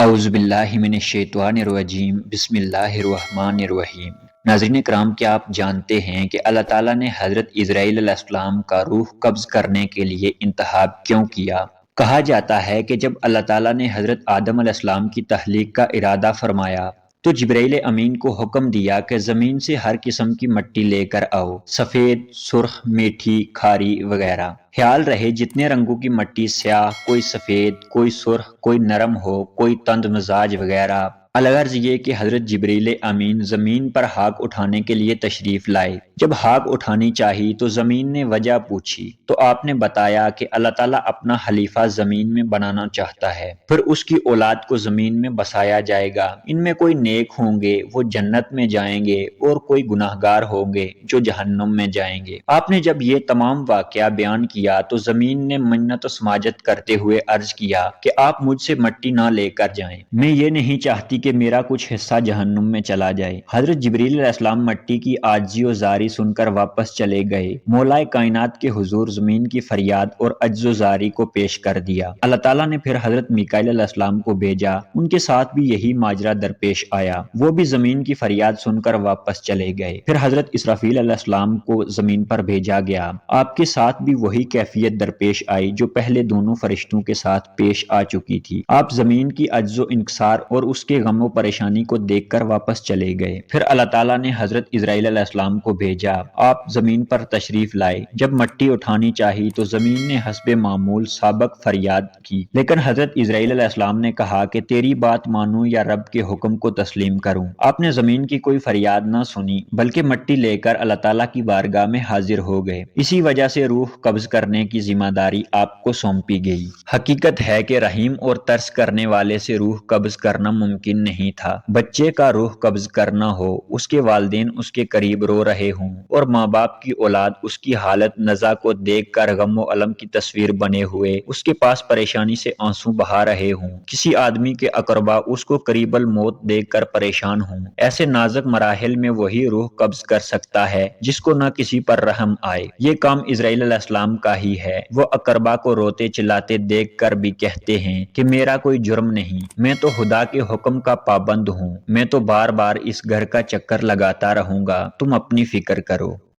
اعوذ باللہ من الشیطان الرجیم بسم اللہ الرحمن الرحیم۔ ناظرین کرام، کیا آپ جانتے ہیں کہ اللہ تعالیٰ نے حضرت اسرائیل علیہ السلام کا روح قبض کرنے کے لیے انتخاب کیوں کیا؟ کہا جاتا ہے کہ جب اللہ تعالیٰ نے حضرت آدم علیہ السلام کی تخلیق کا ارادہ فرمایا تو جبرائیل امین کو حکم دیا کہ زمین سے ہر قسم کی مٹی لے کر آؤ، سفید، سرخ، میٹھی، کھاری وغیرہ۔ خیال رہے جتنے رنگوں کی مٹی، سیاہ، کوئی سفید، کوئی سرخ، کوئی نرم ہو، کوئی تند مزاج وغیرہ۔ الغرض یہ کہ حضرت جبرائیل امین زمین پر ہاک اٹھانے کے لیے تشریف لائے۔ جب ہاک اٹھانی چاہی تو زمین نے وجہ پوچھی تو آپ نے بتایا کہ اللہ تعالیٰ اپنا خلیفہ زمین میں بنانا چاہتا ہے، پھر اس کی اولاد کو زمین میں بسایا جائے گا۔ ان میں کوئی نیک ہوں گے وہ جنت میں جائیں گے اور کوئی گناہگار ہوں گے جو جہنم میں جائیں گے۔ آپ نے جب یہ تمام واقعہ بیان کیا تو زمین نے منت و سماجت کرتے ہوئے عرض کیا کہ آپ مجھ سے مٹی نہ لے کر جائیں، میں یہ نہیں چاہتی کہ میرا کچھ حصہ جہنم میں چلا جائے۔ حضرت جبرائیل علیہ السلام مٹی کی عاجزی و زاری سن کر واپس چلے گئے۔ مولا کائنات کے حضور زمین کی فریاد اور عجز و زاری کو پیش کر دیا۔ اللہ تعالیٰ نے پھر حضرت میکائیل علیہ السلام کو بھیجا، ان کے ساتھ بھی یہی ماجرا درپیش آیا، وہ بھی زمین کی فریاد سن کر واپس چلے گئے۔ پھر حضرت اسرافیل علیہ السلام کو زمین پر بھیجا گیا، آپ کے ساتھ بھی وہی کیفیت درپیش آئی جو پہلے دونوں فرشتوں کے ساتھ پیش آ چکی تھی۔ آپ زمین کی عجز و انکسار اور اس کے غم و پریشانی کو دیکھ کر واپس چلے گئے۔ پھر اللہ تعالیٰ نے حضرت اسرائیل علیہ السلام کو بھیجا، آپ زمین پر تشریف لائے۔ جب مٹی اٹھانی چاہی تو زمین نے حسب معمول سابق فریاد کی، لیکن حضرت اسرائیل علیہ السلام نے کہا کہ تیری بات مانوں یا رب کے حکم کو تسلیم کروں۔ آپ نے زمین کی کوئی فریاد نہ سنی بلکہ مٹی لے کر اللہ تعالیٰ کی بارگاہ میں حاضر ہو گئے۔ اسی وجہ سے روح قبض کرنے کی ذمہ داری آپ کو سونپی گئی۔ حقیقت ہے کہ رحیم اور ترس کرنے والے سے روح قبض کرنا ممکن نہیں تھا۔ بچے کا روح قبض کرنا ہو، اس کے والدین اس کے قریب رو رہے ہوں اور ماں باپ کی اولاد اس کی حالت نزع کو دیکھ کر غم و الم کی تصویر بنے ہوئے اس کے پاس پریشانی سے آنسو بہا رہے ہوں، کسی آدمی کے اقربا اس کو قریب الموت دیکھ کر پریشان ہوں، ایسے نازک مراحل میں وہی روح قبض کر سکتا ہے جس کو نہ کسی پر رحم آئے۔ یہ کام اسرائیل علیہ السلام کا ہی ہے۔ وہ اقربا کو روتے چلاتے دیکھ کر بھی کہتے ہیں کہ میرا کوئی جرم نہیں، میں تو خدا کے حکم کا پابند ہوں، میں تو بار بار اس گھر کا چکر لگاتا رہوں گا، تم اپنی فکر کرو۔